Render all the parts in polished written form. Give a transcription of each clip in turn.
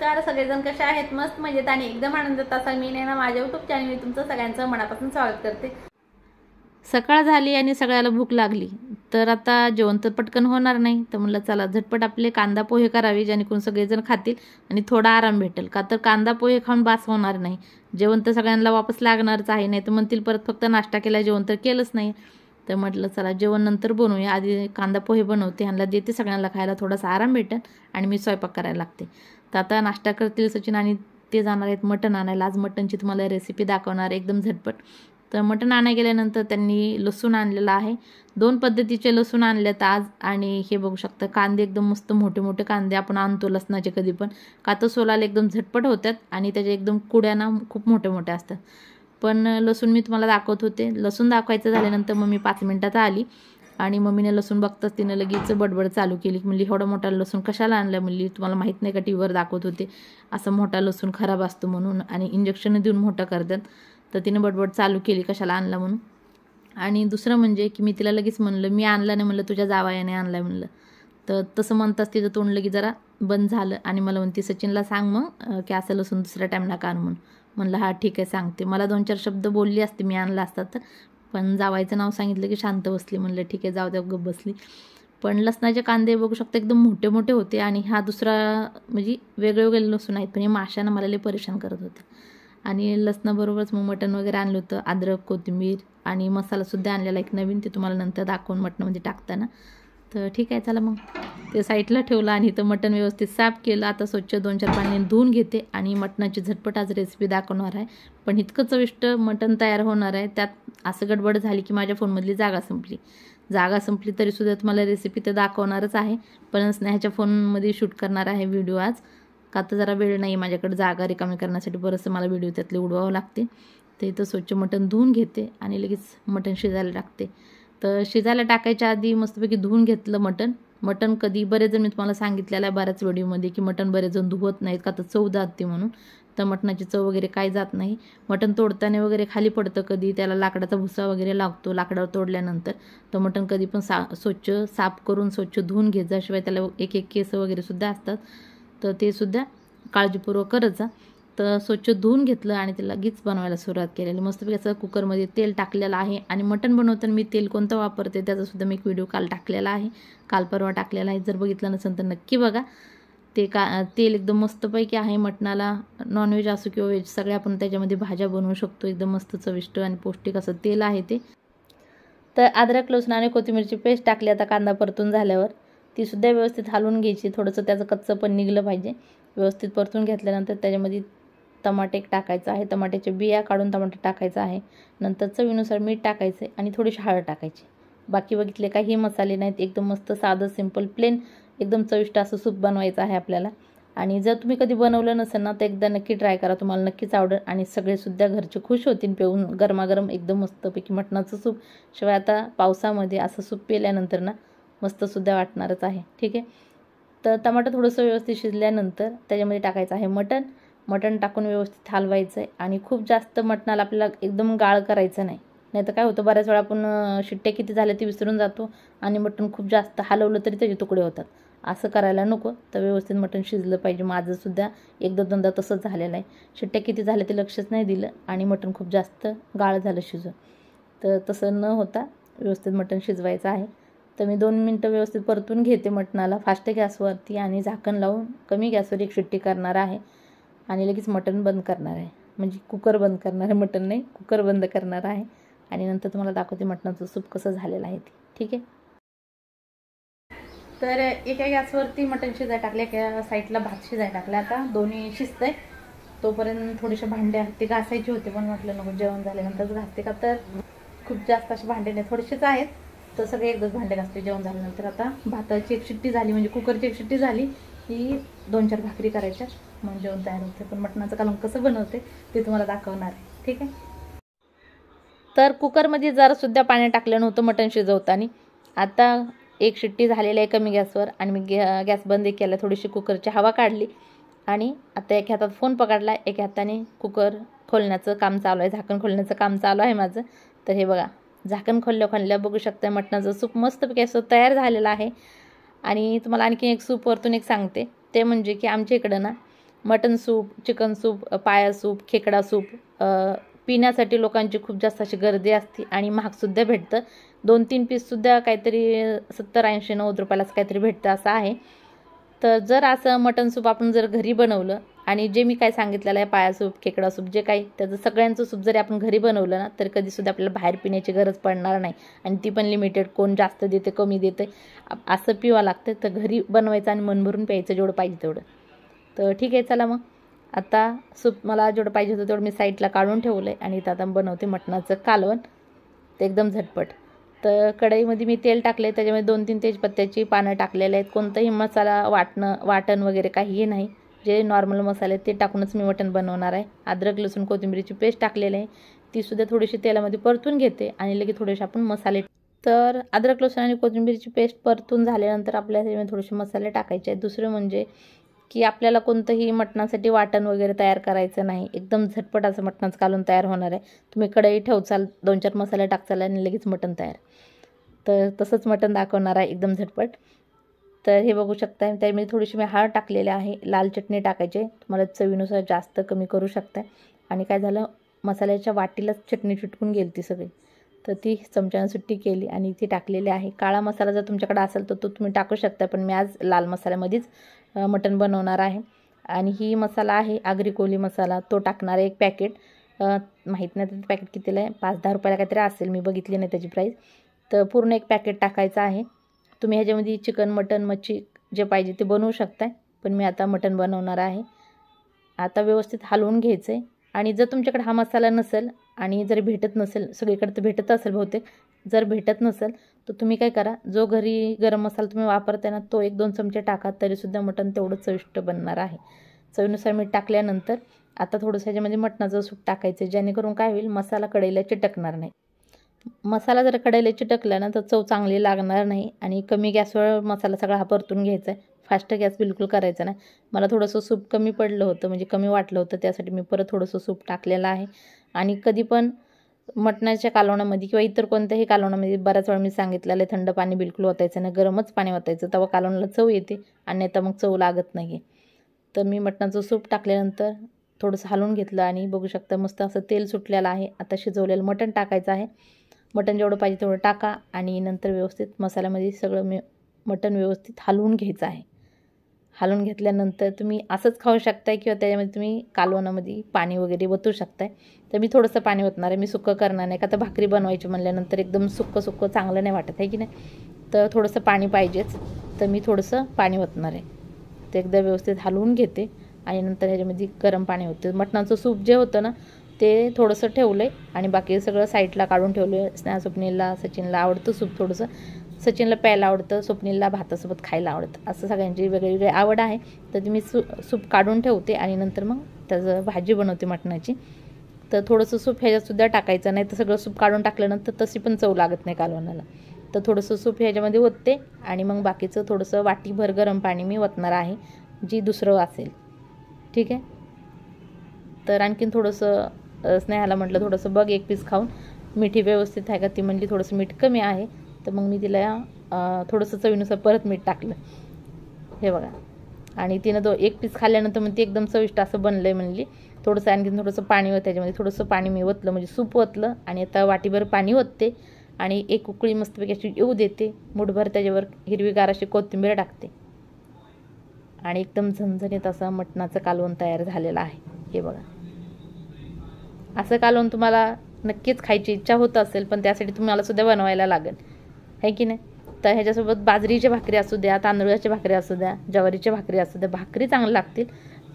नमस्कार सगळेजण कसे आहेत? मस्त मजेत आणि एकदम आनंदात असाल. मी नैना माझ्या YouTube चॅनलवर तुमचं सगळ्यांचं मनापासून स्वागत करते. सकाळ झाली आणि सगळ्याला भूक लागली, तर आता जेवण तर पटकन होणार नाही, तर म्हणलं चला झटपट आपले कांदा पोहे करावे जेणेकरून सगळेजण खातील आणि थोडा आराम भेटेल. का तर कांदा पोहे खाऊन बास होणार नाही, जेवण तर सगळ्यांना वापस लागणारच आहे. नाही तर म्हणतील परत फक्त नाश्ता केला, जेवण तर केलंच नाही. तर म्हटलं चला जेवण नंतर बनवूया, आधी कांदा पोहे बनवते, ह्यांना देते सगळ्यांना खायला, थोडासा आराम भेटेल आणि मी स्वयंपाक करायला लागते. तर आता नाश्ता करतील सचिन आणि ते जाणार आहेत मटण आणायला. आज मटणची तुम्हाला रेसिपी दाखवणार एकदम झटपट. तर मटण आणायला गेल्यानंतर त्यांनी लसूण आणलेला आहे, 2 पद्धतीचे लसूण आणलेत आज. आणि हे बघू शकता कांदे एकदम मस्त मोठे मोठे कांदे आपण आणतो लसणाचे कधी पण, का तर सोलाला एकदम झटपट होतात आणि त्याच्या एकदम कुड्याना खूप मोठे मोठे असतात. पण लसूण मी तुम्हाला दाखवत होते. लसूण दाखवायचं झाल्यानंतर मम्मी 5 मिनिटात आली आणि मम्मीने लसूण बघताच तिनं लगेच बडबड चालू केली. म्हणली एवढा मोठा लसूण कशाला आणला? म्हणली तुम्हाला माहीत नाही का, टीव्हीवर दाखवत होते असं मोठा लसूण खराब असतो म्हणून आणि इंजेक्शन देऊन मोठा करतात. तर तिने बडबड चालू केली कशाला आणला म्हणून. आणि दुसरं म्हणजे की मी तिला लगेच म्हणलं मी आणला नाही, म्हणलं तुझ्या जावयाने आणला म्हणलं. तर तसं म्हणताच तिचं तोंड लगेच जरा बंद झालं आणि मला म्हणते सचिनला सांग मग की असं लसूण दुसऱ्या टाईमला का म्हणून. म्हणलं हा ठीक आहे सांगते. मला 2-4 शब्द बोलली असते मी आणला असता तर, पण जावायचं नाव सांगितलं की शांत बसली. म्हणलं ठीक आहे जाऊ द्या, गप्प बसली. पण लसणाचे कांदे बघू शकता एकदम मोठे मोठे होते आणि हा दुसरा म्हणजे वेगळे वेगळे लसूण आहेत, पण हे माशानं मला लय परेशान करत होते. आणि लसणाबरोबरच मग मटण वगैरे आणलं होतं, अद्रक कोथिंबीर आणि मसालासुद्धा आणलेला एक नवीन, ते तुम्हाला नंतर दाखवून मटणामध्ये टाकताना. तर ठीक आहे चला मग ते साईडला ठेवलं आणि इथं मटण व्यवस्थित साफ केलं. आता स्वच्छ 2-4 पाण्याने धुवून घेते आणि मटणाची झटपट आज रेसिपी दाखवणार आहे. पण इतकं चविष्ट मटण तयार होणार आहे. त्यात असं गडबड झाली की माझ्या फोनमधली जागा संपली तरीसुद्धा तुम्हाला रेसिपी तर दाखवणारच आहे. पण स्नेहाच्या फोनमध्ये शूट करणार आहे व्हिडिओ आज, का तर जरा वेळ नाही माझ्याकडे जागा रिकामी करण्यासाठी, बरंचसं मला व्हिडिओ त्यातले उडवावं लागते. तर इथं स्वच्छ मटण धुवून घेते आणि लगेच मटण शिजायला टाकते. तर शिजायला टाकायच्या आधी मस्तपैकी धुवून घेतलं मटण कधी बरेच जण मी तुम्हाला सांगितलेलं आहे बऱ्याच व्हिडिओमध्ये की मटण बरेच जण धुवत नाहीत का तर चव जाते म्हणून. तर मटणाची चव वगैरे काय जात नाही. मटण तोडताना वगैरे खाली पडतं कधी, त्याला लाकडाचा भुसा वगैरे लागतो लाकडावर तोडल्यानंतर. तर मटण कधी पण स्वच्छ साफ करून स्वच्छ धुवून घेत जा, शिवाय त्याला एक केस वगैरे सुद्धा असतात, तर ते सुद्धा काळजीपूर्वक करत जा. तर स्वच्छ धुवून घेतलं आणि त्याला लगेच बनवायला सुरुवात केलेली. मस्तपैकी असं कुकरमध्ये तेल टाकलेलं आहे आणि मटण बनवताना मी तेल कोणतं वापरते त्याचासुद्धा मी एक व्हिडिओ काल टाकलेला आहे, काल परवा टाकलेला आहे. जर बघितलं नसेल तर नक्की बघा. ते तेल एकदम मस्तपैकी आहे मटणाला. नॉनव्हेज असो किंवा व्हेज सगळे आपण त्याच्यामध्ये भाज्या बनवू शकतो. एकदम मस्त चविष्ट आणि पौष्टिक असं तेल आहे ते. तर अद्रक लसूण आणि कोथिंबीरची पेस्ट टाकली. आता कांदा परतून झाल्यावर तीसुद्धा व्यवस्थित हलवून घ्यायची, थोडंसं त्याचं कच्चं पण निघलं पाहिजे. व्यवस्थित परतून घेतल्यानंतर त्याच्यामध्ये टमाटे टाकायचं आहे, टमाट्याच्या बिया काढून टमाटे टाकायचं आहे. नंतर चवीनुसार मीठ टाकायचं आहे आणि थोडीशी हळद टाकायची. बाकी बघितले काही मसाले नाहीत, एकदम मस्त साधं सिंपल प्लेन एकदम चविष्ट असं सूप बनवायचं आहे आपल्याला. आणि जर तुम्ही कधी बनवलं नसेल ना तर एकदा नक्की ट्राय करा, तुम्हाला नक्कीच आवडेल आणि सगळेसुद्धा घरचे खुश होतील पिऊन. गरमागरम एकदम मस्तपैकी मटणाचं सूप, शिवाय आता पावसामध्ये असं सूप पिल्यानंतर ना मस्तसुद्धा वाटणारच आहे. ठीक आहे. तर टमाटर थोडंसं व्यवस्थित शिजल्यानंतर त्याच्यामध्ये टाकायचं आहे मटण टाकून व्यवस्थित हलवायचं आहे. आणि खूप जास्त मटणाला आपल्याला एकदम गाळ करायचं नाही, नाहीतर काय होतं बऱ्याच वेळा आपण शिट्ट्या किती झाल्या ते विसरून जातो आणि मटण खूप जास्त हलवलं तरी त्याचे तुकडे होतात. असं करायला नको. तर व्यवस्थित मटण शिजलं पाहिजे. माझंसुद्धा 1-2दा तसंच झालेलं आहे. शिट्ट्या किती झाल्या ते लक्षच नाही दिलं आणि मटण खूप जास्त गाळ झालं शिजून. तर तसं न होता व्यवस्थित मटण शिजवायचं आहे. तर मी 2 मिनटं व्यवस्थित परतून घेते मटणाला फास्ट गॅसवरती आणि झाकण लावून कमी गॅसवर एक शिट्टी करणार आहे आणि लगेच मटण बंद करणार आहे. म्हणजे कुकर बंद करणार आहे, मटण नाही कुकर बंद करणार आहे. आणि नंतर तुम्हाला दाखवते मटणाचं सूप कसं झालेलं आहे ते. ठीक आहे. तर एका गॅसवरती मटण शिजायला टाकले, एका साईडला भात शिजायला टाकला. आता दोन्ही शिजतंय तोपर्यंत थोडेसे भांडे ते घासायचे होते, पण म्हटलं नको जेवण झाल्यानंतरच घासते, का तर खूप जास्त असे भांडे नाही, थोडेसेच आहेत. तर सगळे एकदाच भांडे घासते जेवण झाल्यानंतर. आता भाताची एक शिट्टी झाली म्हणजे कुकरची एक शिट्टी झाली की 2-4 भाकरी करायच्या म्हणजे जेवण तयार होते. पण मटणाचं कालवण कसं बनवते ते तुम्हाला दाखवणार आहे. ठीक आहे. तर कुकरमध्ये जरासुद्धा पाणी टाकलं नव्हतं मटण शिजवताना. आता एक शिट्टी झालेली आहे कमी गॅसवर आणि मी गॅस बंद केला, थोडीशी कुकरची हवा काढली आणि आता एका हातात फोन पकडला, एका हाताने कुकर खोलण्याचं काम चालू आहे, झाकण खोलण्याचं काम चालू आहे माझं. तर हे बघा झाकण खोलल्या बघू शकता मटणाचं सूप मस्तपैकी असं तयार झालेलं आहे. आणि तुम्हाला आणखी एक सूप वरतून एक सांगते, ते म्हणजे की आमच्या इकडं ना मटन सूप, चिकन सूप, पाया सूप, खेकडा सूप पिण्यासाठी लोकांची खूप जास्त अशी गर्दी असते आणि महागसुद्धा भेटतं. 2-3 पीससुद्धा काहीतरी 70-80-90 रुपयालाच काहीतरी भेटतं असं आहे. तर जर असं मटन सूप आपण जर घरी बनवलं आणि जे मी काय सांगितलेलं आहे पाया सूप, खेकडा सूप जे काही त्याचं सगळ्यांचं सूप जरी आपण घरी बनवलं ना तर कधीसुद्धा आपल्याला बाहेर पिण्याची गरज पडणार नाही. आणि ती पण लिमिटेड, कोण जास्त देते कमी देते असं पिवा लागतं. तर घरी बनवायचं आणि मन भरून प्यायचं जेवढं पाहिजे तेवढं. तर ठीक आहे, चला मग आता सूप मला जेवढं पाहिजे होतं तेवढं मी साईडला काढून ठेवलं आहे आणि इथं आता बनवते मटणाचं कालवण. ते एकदम झटपट. तर कढईमध्ये मी तेल टाकले, त्याच्यामध्ये 2-3 तेजपत्त्याची पानं टाकलेले आहेत. कोणताही मसाला वाटण वगैरे काहीही नाही, जे नॉर्मल मसाले ते टाकूनच मी मटण बनवणार आहे. अद्रक लसूण कोथिंबीरची पेस्ट टाकलेली आहे, तीसुद्धा थोडीशी तेलामध्ये परतून घेते आणि लगेच थोडेसे आपण मसाले. तर अद्रक लसूण आणि कोथिंबीरची पेस्ट परतून झाल्यानंतर आपल्याला त्याच्यामध्ये थोडेसे मसाले टाकायचे आहेत. दुसरं म्हणजे की आपल्याला कोणतंही मटणासाठी वाटण वगैरे तयार करायचं नाही, एकदम झटपट असं मटणाचं कालवण तयार होणार आहे. तुम्ही कढई ठेवचाल, 2-4 मसाले टाकचाल आणि लगेच मटण तयार. तर तसंच मटण दाखवणार आहे एकदम झटपट. तर हे बघू शकता, त्यामध्ये थोडीशी मी हळद टाकलेली आहे, लाल चटणी टाकायची, तुम्हाला चवीनुसार जास्त कमी करू शकता. आणि काय झालं, मसाल्याच्या वाटीलाच चटणी चिटकून गेली ती सगळी, तर ती चमच्यानं सुट्टी केली आणि ती टाकलेली आहे. काळा मसाला जर तुमच्याकडे असेल तर तो तुम्ही टाकू शकता, पण मी आज लाल मसाल्यामध्येच मटण बनवणार आहे. आणि ही मसाला आहे आगरी कोली मसाला, तो टाकणार आहे 1 पॅकेट. माहीत नाही त्याचं पॅकेट कितीला आहे, 5-10 रुपयाला काहीतरी असेल, मी बघितली नाही त्याची प्राईस. तर पूर्ण 1 पॅकेट टाकायचं आहे. तुम्ही ह्याच्यामध्ये चिकन, मटन, मच्छी जे पाहिजे ते बनवू शकताय, पण मी आता मटण बनवणार आहे. आता व्यवस्थित हलवून घ्यायचं आहे. आणि जर तुमच्याकडे हा मसाला नसेल आणि जर भेटत नसेल, सगळीकडे तर भेटत असेल बहुतेक, जर भेटत नसेल तर तुम्ही काय करा, जो घरी गरम मसाला तुम्ही वापरताय ना तो 1-2 चमचे टाका, तरीसुद्धा मटण तेवढं चविष्ट बनणार आहे. चवीनुसार मीठ टाकल्यानंतर आता थोडंसं ह्याच्यामध्ये मटणाचं सूप टाकायचं, जेणेकरून काय होईल, मसाला कढईला चिटकणार नाही. मसाला जर कढईला चिटकला ना तर चव चांगली लागणार नाही. आणि कमी गॅसवर मसाला सगळा हा परतून घ्यायचा आहे, फास्ट गॅस बिलकुल करायचा नाही. मला थोडंसं सूप कमी पडलं होतं, म्हणजे कमी वाटलं होतं, त्यासाठी मी परत थोडंसं सूप टाकलेलं आहे. आणि कधी पण मटणाच्या कालवणामध्ये किंवा इतर कोणत्याही कालवणामध्ये बऱ्याच वेळा मी सांगितलेलं आहे, थंड पाणी बिलकुल ओतायचं नाही, गरमच पाणी ओतायचं, तेव्हा कालवणाला चव येते आणि नाही तर मग चव लागत नाही. तर मी मटणाचं सूप टाकल्यानंतर थोडंसं हलवून घेतलं आणि बघू शकता मस्त असं तेल सुटलेलं आहे. आता शिजवलेलं मटण टाकायचं आहे. मटण जेवढं पाहिजे तेवढं टाका आणि नंतर व्यवस्थित मसाल्यामध्ये सगळं मटण व्यवस्थित हलवून घ्यायचं आहे. हलवून घेतल्यानंतर तुम्ही असंच खाऊ शकताय किंवा त्याच्यामध्ये तुम्ही कालवणामध्ये पाणी वगैरे ओतू शकताय. तर मी थोडंसं पाणी ओतणार आहे, मी सुक्कं करणार नाही, का तर भाकरी बनवायची म्हणल्यानंतर एकदम सुक्कं चांगलं नाही वाटत आहे की नाही. तर थोडंसं पाणी पाहिजेच, तर मी थोडंसं पाणी ओतणार आहे. ते एकदा व्यवस्थित हलवून घेते आणि नंतर ह्याच्यामध्ये गरम पाणी होतं. मटणाचं सूप जे होतं ना ते थोडंसं ठेवलं आहे आणि बाकी सगळं साईडला काढून ठेवलं आहे. स्नेहा स्वप्नीलला सचिनला आवडतं सूप, थोडंसं सचिनला प्यायला आवडतं, स्वप्नीलला भातासोबत खायला आवडतं, असं सगळ्यांची वेगळी आवड आहे. तर मी सूप काढून ठेवते आणि नंतर मग त्याचं भाजी बनवते मटणाची. तर थोडंसं सूप ह्याच्यातसुद्धा टाकायचं, नाही तर सगळं सूप काढून टाकल्यानंतर तशी पण चव लागत नाही कालवणाला. तर थोडंसं सूप ह्याच्यामध्ये ओतते आणि मग बाकीचं थोडंसं वाटीभर गरम पाणी मी ओतणार आहे, जी दुसरं असेल. ठीक आहे. तर आणखीन थोडंसं स्नेहाला म्हटलं थोडंसं बघ 1 पीस खाऊन मिठी व्यवस्थित आहे का, ती म्हणली थोडंसं मीठ कमी आहे. तर मग मी तिला थोडंसं चवीनुसार परत मीठ टाकलं, हे बघा. आणि तिनं 1 पीस खाल्ल्यानंतर मग ती एकदम चविष्ट असं बनलं आहे म्हणली. थोडंसं आणखीन थोडंसं पाणी होतं त्याच्यामध्ये, थोडंसं पाणी मी ओतलं, म्हणजे सूप ओतलं आणि आता वाटीभर पाणी ओतते आणि 1 उकळी मस्तपैकी अशी येऊ देते. मुठभर त्याच्यावर हिरवीगार अशी कोथिंबीर टाकते आणि एकदम झणझणीत असं मटणाचं कालवण तयार झालेलं आहे. हे बघा, असं कालवण तुम्हाला नक्कीच खायची इच्छा होत असेल, पण त्यासाठी तुम्हाला सुद्धा बनवायला लागेल, है की नाही. तर ह्याच्यासोबत बाजरीची भाकरी असू द्या, तांदळाची भाकरी असू द्या, ज्वारीची भाकरी असू द्या, भाकरी चांगली लागतील.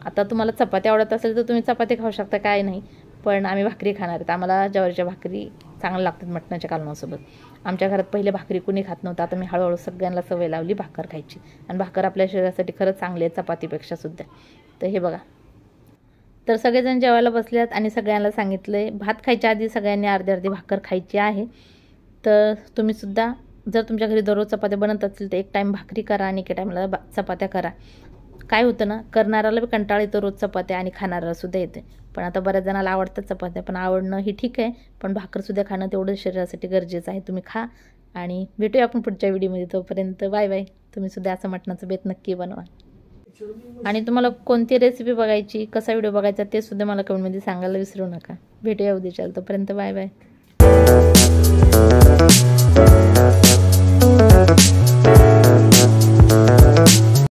आता तुम्हाला चपाती आवडत असेल तर तुम्ही चपाती खाऊ शकता, काय नाही, पण आम्ही भाकरी खाणार आहेत. आम्हाला ज्वारीच्या भाकरी चांगल्या लागतात मटणाच्या कालवणासोबत. आमच्या घरात पहिले भाकरी कुणी खात नव्हतं, आता मी हळूहळू सगळ्यांना सवय लावली भाकर खायची. आणि भाकर आपल्या शरीरासाठी खरंच चांगली आहे चपातीपेक्षा सुद्धा. तर हे बघा, तर सगळेजण जेवायला बसल्यात आणि सगळ्यांना सांगितलं आहे भात खायच्या आधी सगळ्यांनी अर्धी भाकर खायची आहे. तर तुम्हीसुद्धा जर तुमच्या घरी दररोज चपात्या बनत असतील तर 1 टाईम भाकरी करा आणि 1 टाईमला चपात्या करा. काय होतं ना, करणाऱ्याला बी कंटाळा येतो रोज चपात्या आणि खाणाऱ्याला सुद्धा येते. पण आता बऱ्याच जणाला आवडतात चपात्या, पण आवडणं ही ठीक आहे, पण भाकरसुद्धा खाणं तेवढं शरीरासाठी गरजेचं आहे. तुम्ही खा आणि भेटूया आपण पुढच्या व्हिडिओमध्ये. तोपर्यंत बाय बाय. तुम्हीसुद्धा असं मटणाचं बेत नक्की बनवा. आणि तुम्हाला कोणती रेसिपी बघायची, कसा व्हिडिओ बघायचा ते सुद्धा मला कमेंटमध्ये सांगायला विसरू नका. भेटूया उद्याच्या. तोपर्यंत बाय बाय.